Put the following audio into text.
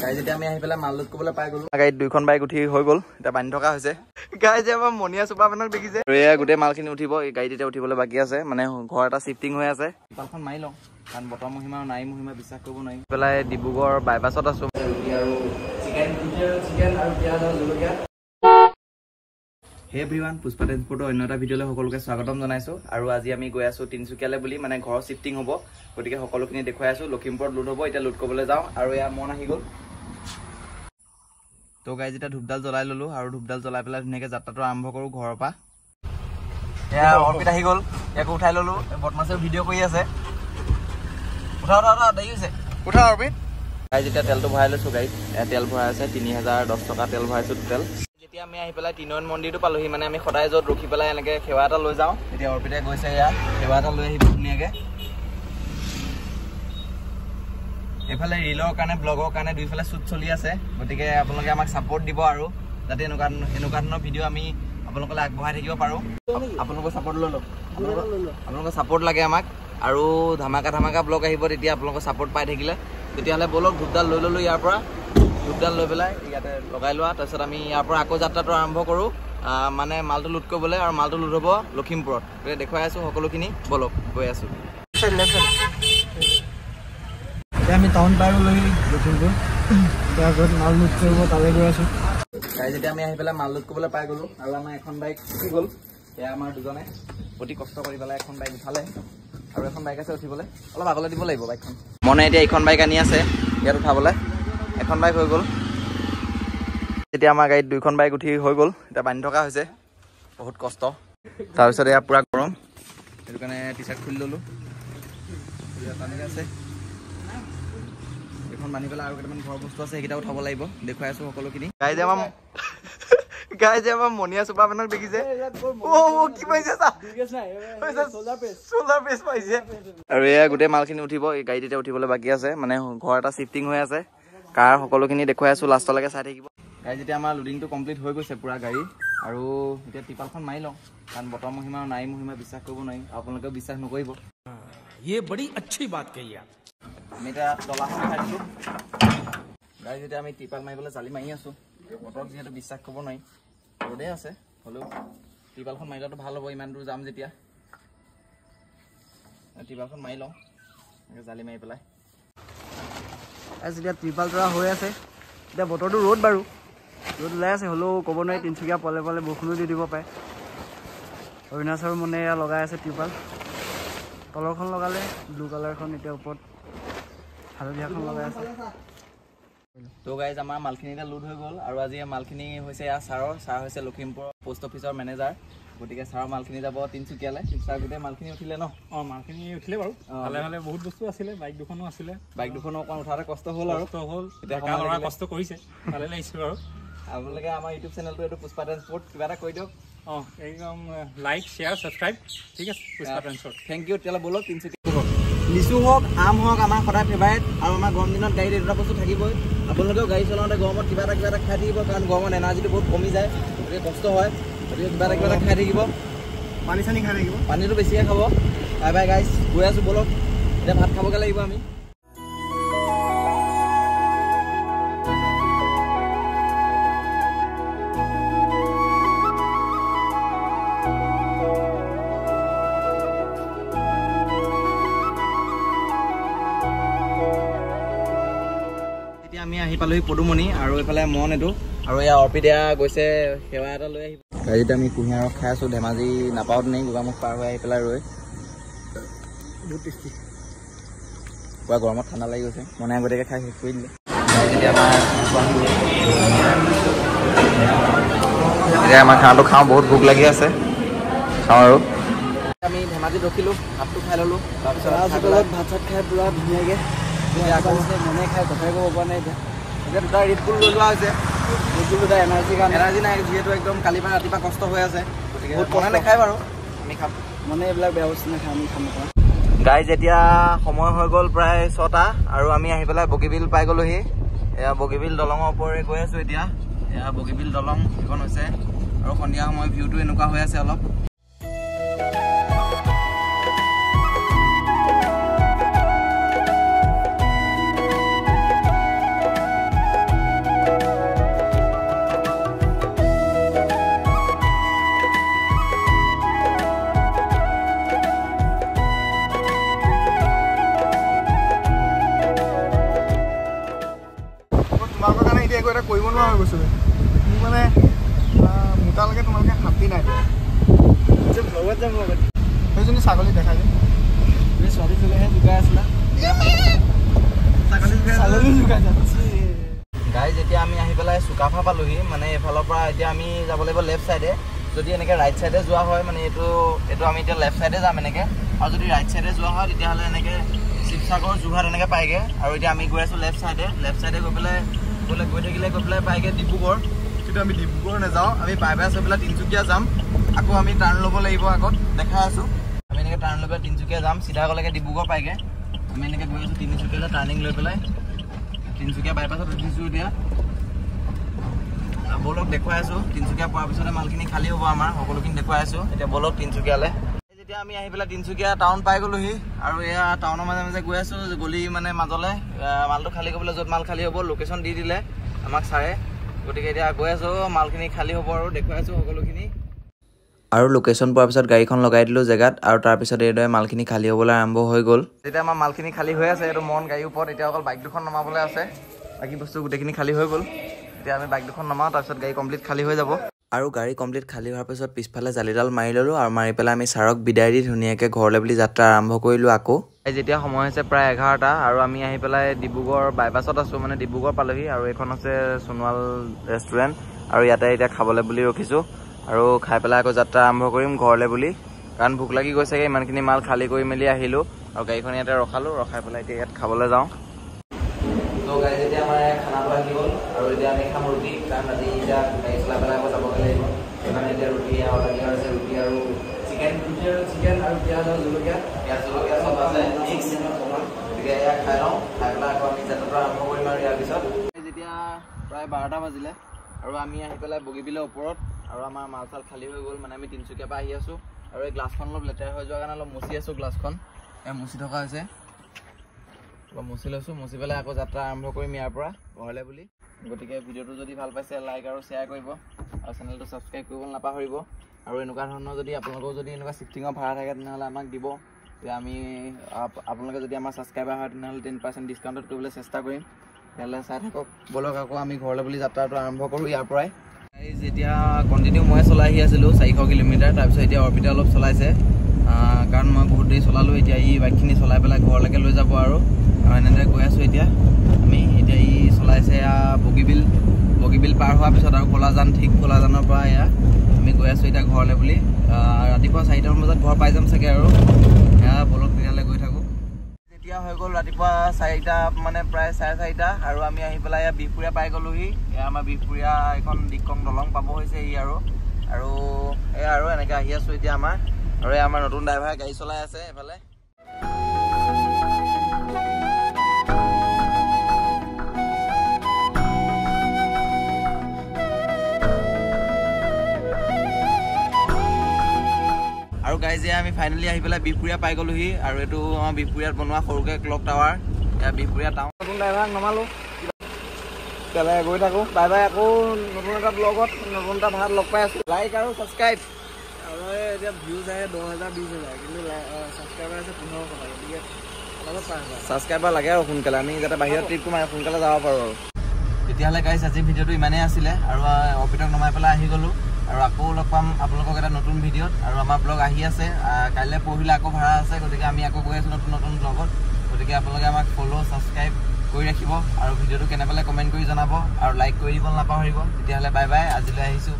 গাড়ী যেতিয়া আমি আহি পেলাই মাল লোড কৰিবলৈ পাই গ'লো গাড়ীত দুইখন বাইক উঠি হৈ গ'ল এতিয়া বান্ধি থকা হৈছে গাড়ী যে আমাৰ মনিয়া চুপাৰমেনক দেখিছে এয়া গোটেই মালখিনি উঠিব এই গাড়ীত এতিয়া উঠিবলৈ বাকী আছে মানে ঘৰ এটা শিফটিং হৈ আছে পালখন মাৰি লওঁ কাৰণ বতৰ মহিমা আৰু নাই মহিমা বিশ্বাস কৰিব নোৱাৰি পেলাই ডিব্ৰুগড় বাইপাছত আছো আৰু চিকেন আৰু পিঁয়াজ আৰু জলকীয়া হে এভৰিৱান পুষ্পা ট্ৰেন্সপৰ্টৰ অন্য এটা ভিডিঅ'লৈ সকলোকে স্বাগতম জনাইছো আৰু আজি আমি গৈ আছো তিনচুকীয়ালৈ বুলি মানে ঘৰৰ শিফটিং হ'ব গতিকে সকলোখিনি দেখুৱাই আছো লখিমপুৰত লোড হ'ব এতিয়া লোড কৰিবলৈ যাওঁ আৰু এয়া মন আহি গ'ল তো গাড়ী যেতিয়া ধূপডাল জ্বলাই ললো আৰু ধূপডাল জ্বলাই পেলাই ধুনীয়াকৈ যাত্ৰাটো আৰম্ভ কৰোঁ ঘৰৰ পৰা এয়া অৰ্পিত আহি গ'ল ইয়াকো উঠাই ললো বদমাছেও ভিডিঅ' কৰি আছে উঠা দেৰি হৈছে উঠা অৰ্পিত গাড়ী যেতিয়া তেলটো ভৰাই লৈছোঁ গাড়ীত এয়া তেল ভৰাই আছে 3010 টকা তেল ভৰাইছোঁ টোটেল যেতিয়া আমি আহি পেলাই তিনিয়ন মন্দিৰটো পালোহি মানে আমি সদায় য'ত ৰখি পেলাই এনেকৈ সেৱা এটা লৈ যাওঁ এতিয়া অৰ্পিতে গৈছে এয়া সেৱা এটা লৈ আহিব ধুনীয়াকৈ এইফালে ৰিলৰ কাৰণে ব্লগৰ কাৰণে দুইফালে শ্বুট চলি আছে গতিকে আপোনালোকে আমাক ছাপোৰ্ট দিব আৰু যাতে এনেকুৱা ধৰণৰ ভিডিঅ' আমি আপোনালোকলৈ আগবঢ়াই থাকিব পাৰোঁ আপোনালোকৰ ছাপোৰ্ট লৈ লওক আপোনালোকৰ ছাপোৰ্ট লাগে আমাক আৰু ধামাকা ব্লগ আহিব তেতিয়া আপোনালোকৰ ছাপোৰ্ট পাই থাকিলে তেতিয়াহ'লে ব'লক ধূপডাল লৈ ল'লোঁ ইয়াৰ পৰা ধূপডাল লৈ পেলাই ইয়াতে লগাই লোৱা তাৰপিছত আমি ইয়াৰ পৰা আকৌ যাত্ৰাটো আৰম্ভ কৰোঁ মানে মালটো লোড কৰিবলৈ আৰু মালটো লোড হ'ব লখিমপুৰত গতিকে দেখুৱাই আছোঁ সকলোখিনি ব'লক গৈ আছোঁ আমি টাউন পাৰ লৈ লখিমপুৰ তাৰপিছত মাল লোড কৰিব তালৈ গৈ আছোঁ গাড়ী যেতিয়া আমি আহি পেলাই মাল লোড কৰিবলৈ পাই গ'লোঁ আৰু আমাৰ এখন বাইক উঠি গ'ল সেয়া আমাৰ দুজনে অতি কষ্ট কৰি পেলাই এখন বাইক উঠালে আৰু এখন বাইক আছে উঠিবলৈ অলপ আগলৈ দিব লাগিব বাইকখন মনে এতিয়া এইখন বাইক আনি আছে ইয়াত উঠাবলৈ এখন বাইক হৈ গ'ল এতিয়া আমাৰ গাড়ীত দুইখন বাইক উঠি হৈ গ'ল এতিয়া বান্ধি থকা হৈছে বহুত কষ্ট তাৰপিছত এয়া পূৰা গৰম সেইটো কাৰণে টি চাৰ্ট খুলি ল'লোঁ তেনেকৈ আছে এখন বান্ধি পেলাই আৰু কেইটামান ঘৰৰ বস্তু আছে সেইকেইটা উঠাব লাগিব দেখুৱাই আছোঁ সকলোখিনি গাড়ী যে আমাৰ মনিয়া চুপাৰমেনক দেখিছে কি পাইছে আৰু এয়া গোটেই মালখিনি উঠিব এই গাড়ীত এতিয়া উঠিবলৈ বাকী আছে মানে ঘৰ এটা শিফটিং হৈ আছে কাৰ সকলোখিনি দেখুৱাই আছোঁ লাষ্টলৈকে চাই থাকিব গাড়ী যেতিয়া আমাৰ লোডিংটো কমপ্লিট হৈ গৈছে পূৰা গাড়ী আৰু এতিয়া টিপালখন মাৰি লওঁ কাৰণ বতৰ মহিমা আৰু নাই মহিমা বিশ্বাস কৰিব নোৱাৰি আপোনালোকেও বিশ্বাস নকৰিব আমি এতিয়া তলাখন খাই দিছোঁ গাড়ী যেতিয়া আমি টিপাল মাৰিবলৈ জালি মাৰি আছোঁ বতৰক যিহেতু বিশ্বাস কৰিব নোৱাৰি ৰ'দে আছে হ'লেও টিপালখন মাৰিলেতো ভাল হ'ব ইমান দূৰ যাম যেতিয়া টিপালখন মাৰি লওঁ জালি মাৰি পেলাই যেতিয়া টিপাল তৰা হৈ আছে এতিয়া বতৰটো ৰ'দ বাৰু ৰ'দ ওলাই আছে হ'লেও ক'ব নোৱাৰি তিনিচুকীয়া পালে বৰষুণো দি দিব পাৰে অৰুণাচলৰ মনে এয়া লগাই আছে টিপাল তলৰখন লগালে ব্লু কালাৰখন এতিয়া ওপৰত হালধীয়াখন লগাই আছে তো গাইজ আমাৰ মালখিনি এতিয়া লোড হৈ গ'ল আৰু আজি মালখিনি হৈছে এয়া ছাৰ হৈছে লখিমপুৰৰ পোষ্ট অফিচৰ মেনেজাৰ গতিকে ছাৰৰ মালখিনি যাব তিনিচুকীয়ালৈ ছাৰ গোটেই মালখিনি উঠিলে ন মালখিনি উঠিলে বাৰু ভালে বহুত বস্তু আছিলে বাইক দুখনো অকণ উঠাতে কষ্ট হ'ল আৰু এতিয়া কষ্ট কৰিছে ভালে লাগিছে বাৰু আপোনালোকে আমাৰ ইউটিউব চেনেলটো এইটো পুষ্পা ট্ৰেন্সপৰ্ট কিবা এটা কৈ দিয়ক একদম লাইক শ্বেয়াৰ ছাবস্ক্ৰাইব ঠিক আছে পুষ্পা ট্ৰেন্সপৰ্ট থেংক ইউ তেতিয়াহ'লে ব'লক তিনিচুকীয়া লিচু হওক আম হওক আমাৰ সদায় ফেভাৰেট আৰু আমাৰ গৰম দিনত গাড়ীত এই দুটা বস্তু থাকিবই আপোনালোকেও গাড়ী চলাওঁতে গৰমত কিবা এটা খাই থাকিব কাৰণ গৰমত এনাৰ্জিটো বহুত কমি যায় গতিকে কষ্ট হয় গতিকে কিবা এটা খাই থাকিব পানী চানী খাই থাকিব পানীটো বেছিকৈ খাব বাই বাই গাইজ গৈ আছোঁ ব'লক এতিয়া ভাত খাবগৈ লাগিব আমি আমি আহি পালোহি পদুমণি আৰু এইফালে মন এইটো আৰু এয়া অৰ্পিত গৈছে সেৱা এটা লৈ আহিব গাড়ীত আমি কুঁহিয়াৰ ৰস খাই আছোঁ ধেমাজি নাপাওঁত নেই গোগামুখ পাৰ হৈ আহি পেলাই ৰৈ বহুত টেষ্টি পুৰা গৰমত ঠাণ্ডা লাগি গৈছে মনে আগতীয়াকৈ খাই শেষ কৰি দিলে এতিয়া আমাৰ খানাটো খাওঁ বহুত ভোক লাগি আছে খাওঁ আৰু আমি ধেমাজিত ৰখিলোঁ ভাতটো খাই ল'লোঁ তাৰপিছত ভাত চাত খাই পুৰা ধুনীয়াকৈ মনে খাই কথাই ক'ব পৰা নাই এতিয়া দুটা ৰেডবুল লৈ লোৱা হৈছে ৰেডবুল দুটা এনাৰ্জি নাই যিহেতু একদম কালিৰ পৰা ৰাতিপুৱা কষ্ট হৈ আছে গতিকে বহুত মনে নাখায় বাৰু আমি খাম মানে এইবিলাক বেয়া বস্তু নাখায় আমি খাম নাপাওঁ গাড়ী যেতিয়া সময় হৈ গ'ল প্ৰায় 6টা আৰু আমি আহি পেলাই বগীবিল পাই গ'লোহি এয়া বগীবিল দলঙৰ ওপৰে গৈ আছোঁ এতিয়া এয়া বগীবিল দলং এখন হৈছে আৰু সন্ধিয়া সময় ভিউটো এনেকুৱা হৈ আছে অলপ এতিয়া একো এটা কৰিব নোৱাৰা হৈ গৈছোঁ মোৰ মানে মোটালৈকে তোমালোকে হাতী নাই লগত যাম সেইজনী ছাগলী দেখা যায় ছোৱালী জোগাইহে জোগাই আছিলা ছাগলী জোগাই যাচ্ছে গাইজ এতিয়া আমি আহি পেলাই চুকাফা পালোহি মানে এইফালৰ পৰা এতিয়া আমি যাব লাগিব লেফ্ট চাইডে যদি এনেকৈ ৰাইট চাইডে যোৱা হয় মানে এইটো আমি এতিয়া লেফ্ট চাইডে যাম এনেকৈ আৰু যদি ৰাইট চাইডে যোৱা হয় তেতিয়াহ'লে এনেকৈ শিৱসাগৰ যোৰহাট এনেকৈ পায়গৈ আৰু এতিয়া আমি গৈ আছোঁ লেফ্ট চাইডে গৈ পেলাই গৈ থাকিলে পায়গৈ ডিব্ৰুগড় কিন্তু আমি ডিব্ৰুগড় নাযাওঁ আমি বাইপাছ হৈ পেলাই তিনিচুকীয়া যাম আকৌ আমি টাৰ্ণ ল'ব লাগিব আগত দেখাই আছোঁ আমি এনেকৈ টাৰ্ণ লৈ পেলাই তিনিচুকীয়া যাম চিধা গ'লেকৈ ডিব্ৰুগড় পায়গৈ আমি এনেকৈ গৈ আছোঁ তিনিচুকীয়ালৈ টাৰ্ণিং লৈ পেলাই তিনিচুকীয়া বাইপাছত উঠিছোঁ এতিয়া বলক দেখুৱাই আছোঁ তিনিচুকীয়া পোৱাৰ পিছতে মালখিনি খালী হ'ব আমাৰ সকলোখিনি দেখুৱাই আছোঁ এতিয়া বলক তিনিচুকীয়ালৈ যেতিয়া আমি আহি পেলাই তিনিচুকীয়া টাউন পাই গ'লোহি আৰু এয়া টাউনৰ মাজে মাজে গৈ আছোঁ গলি মানে মাজলৈ মালটো খালী কৰিবলৈ য'ত মাল খালী হ'ব লোকেশ্যন দি দিলে আমাক ছাৰে গতিকে এতিয়া গৈ আছোঁ মালখিনি খালী হ'ব আৰু দেখুৱাই আছোঁ সকলোখিনি আৰু লোকেশ্যন পোৱাৰ পিছত গাড়ীখন লগাই দিলোঁ জেগাত আৰু তাৰপিছত এইদৰে মালখিনি খালী হ'বলৈ আৰম্ভ হৈ গ'ল যেতিয়া আমাৰ মালখিনি খালী হৈ আছে এইটো মন গাড়ীৰ ওপৰত এতিয়া অকল বাইক দুখন নমাবলৈ আছে বাকী বস্তু গোটেইখিনি খালী হৈ গ'ল এতিয়া আমি বাইক দুখন নমাওঁ তাৰপিছত গাড়ী কমপ্লিট খালী হৈ যাব আৰু গাড়ী কমপ্লিট খালী হোৱাৰ পিছত পিছফালে জালিডাল মাৰি ল'লোঁ আৰু মাৰি পেলাই আমি ছাৰক বিদায় দি ধুনীয়াকৈ ঘৰলৈ বুলি যাত্ৰা আৰম্ভ কৰিলোঁ আকৌ যেতিয়া সময় হৈছে প্ৰায় 11টা আৰু আমি আহি পেলাই ডিব্ৰুগড় বাইপাছত আছোঁ মানে ডিব্ৰুগড় পালোহি আৰু এইখন আছে সোণোৱাল ৰেষ্টুৰেণ্ট আৰু ইয়াতে এতিয়া খাবলৈ বুলি ৰখিছোঁ আৰু খাই পেলাই আকৌ যাত্ৰা আৰম্ভ কৰিম ঘৰলৈ বুলি কাৰণ ভোক লাগি গৈছেগৈ ইমানখিনি মাল খালী কৰি মেলি আহিলোঁ আৰু গাড়ীখন ইয়াতে ৰখাই পেলাই এতিয়া ইয়াত খাবলৈ যাওঁ তো গাড়ী যেতিয়া আমাৰ খানাটো আহি গ'ল আৰু এতিয়া আমি খাম ৰুটি কাৰণ আজি এতিয়া গাড়ী চলাই পেলাই আকৌ যাবগৈ লাগিব সেইকাৰণে এতিয়া ৰুটি অৰ্ডাৰ হৈছে ৰুটি আৰু চিকেন আৰু পিঁয়াজ আৰু জলকীয়া চব আছে মিক্স গতিকে এয়া খাই লওঁ খাই পেলাই আকৌ আমি যাত্ৰাটো আৰম্ভ কৰিম আৰু ইয়াৰ পিছত যেতিয়া প্ৰায় 12টা বাজিলে আৰু আমি আহি পেলাই বগীবিলৰ ওপৰত আৰু আমাৰ মাল চাল খালী হৈ গ'ল মানে আমি তিনিচুকীয়াৰ পৰা আহি আছোঁ আৰু এই গ্লাছখন অলপ লেতেৰা হৈ যোৱাৰ কাৰণে অলপ মুচি আছোঁ গ্লাছখন এয়া মুচি থকা হৈছে অলপ মুচি লৈছোঁ মুচি পেলাই আকৌ যাত্ৰা আৰম্ভ কৰিম ইয়াৰ পৰা ঘৰলৈ বুলি গতিকে ভিডিঅ'টো যদি ভাল পাইছে লাইক আৰু শ্বেয়াৰ কৰিব আৰু চেনেলটো ছাবস্ক্ৰাইব কৰিবলৈ নাপাহৰিব আৰু এনেকুৱা ধৰণৰ যদি আপোনালোকৰ যদি এনেকুৱা শিফটিঙৰ ভাড়া থাকে তেনেহ'লে আমাক দিব যে আমি আপোনালোকে যদি আমাৰ ছাবস্ক্ৰাইবাৰ হয় তেনেহ'লে 10% ডিছকাউণ্টত কৰিবলৈ চেষ্টা কৰিম তেতিয়াহ'লে চাই থাকক বলক আকৌ আমি ঘৰলৈ বুলি যাত্ৰাটো আৰম্ভ কৰোঁ ইয়াৰ পৰাই যেতিয়া কণ্টিনিউ মই চলাই আহি আছিলোঁ 400 কিলোমিটাৰ তাৰপিছত এতিয়া অৰ্পিতা অলপ চলাইছে কাৰণ মই বহুত দেৰি চলালোঁ এতিয়া ই বাইকখিনি চলাই পেলাই ঘৰলৈকে লৈ যাব আৰু এনেদৰে গৈ আছোঁ এতিয়া আমি এতিয়া ই চলাইছে বগীবিল পাৰ হোৱাৰ পিছত আৰু খোলাজানৰ পৰা এয়া আমি গৈ আছোঁ এতিয়া ঘৰলৈ বুলি ৰাতিপুৱা 4টামান বজাত ঘৰ পাই যাম চাগে আৰু এয়া বলক তেতিয়ালৈ গৈ থাকোঁ এতিয়া হৈ গ'ল ৰাতিপুৱা 4টা মানে প্ৰায় 4:30 আৰু আমি আহি পেলাই এয়া বিহপুৰীয়া পাই গ'লোহি এয়া আমাৰ বিহপুৰীয়া এখন দিক্ৰং দলং পাব হৈছে ই আৰু এয়া আৰু এনেকৈ আহি আছোঁ এতিয়া আমাৰ আৰু আমাৰ নতুন ড্ৰাইভাৰে গাড়ী চলাই আছে এফালে আৰু গাইজ আমি ফাইনেলি আহি পেলাই বিহপুৰীয়া পাই গ'লোহি আৰু এইটো আমাৰ বিহপুৰীয়াত বনোৱা সৰুকৈ ক্লক টাৱাৰ এয়া বিহপুৰীয়া টাউন নতুন ড্ৰাইভাৰক নমালোঁ তেতিয়ালৈ গৈ থাকোঁ বাই বাই আকৌ নতুন এটা ব্লগত নতুন এটা ভাত লগ পাই আছোঁ লাইক আৰু ছাবস্ক্ৰাইব আৰু এতিয়া ভিউজ আহে 10,000 20,000 কিন্তু ছাবস্ক্ৰাইবাৰ আছে 15,000 গতিকে অলপ ছাবস্ক্ৰাইবাৰ লাগে আৰু সোনকালে আমি যাতে বাহিৰত ট্ৰিপটো মাৰি সোনকালে যাব পাৰোঁ আৰু তেতিয়াহ'লে গাইজ আজি ভিডিঅ'টো ইমানেই আছিলে আৰু অৰ্পিতাক নমাই পেলাই আহি গ'লোঁ আৰু আকৌ লগ পাম আপোনালোকক এটা নতুন ভিডিঅ'ত আৰু আমাৰ ব্লগ আহি আছে কাইলৈ পৰহিলৈ আকৌ ভাড়া আছে গতিকে আমি আকৌ গৈ আছোঁ নতুন ব্লগত গতিকে আপোনালোকে আমাক ফ'ল' ছাবস্ক্ৰাইব কৰি ৰাখিব আৰু ভিডিঅ'টো কেনে পালে কমেণ্ট কৰি জনাব আৰু লাইক কৰি দিব নাপাহৰিব তেতিয়াহ'লে বাই বাই আজিলৈ আহিছোঁ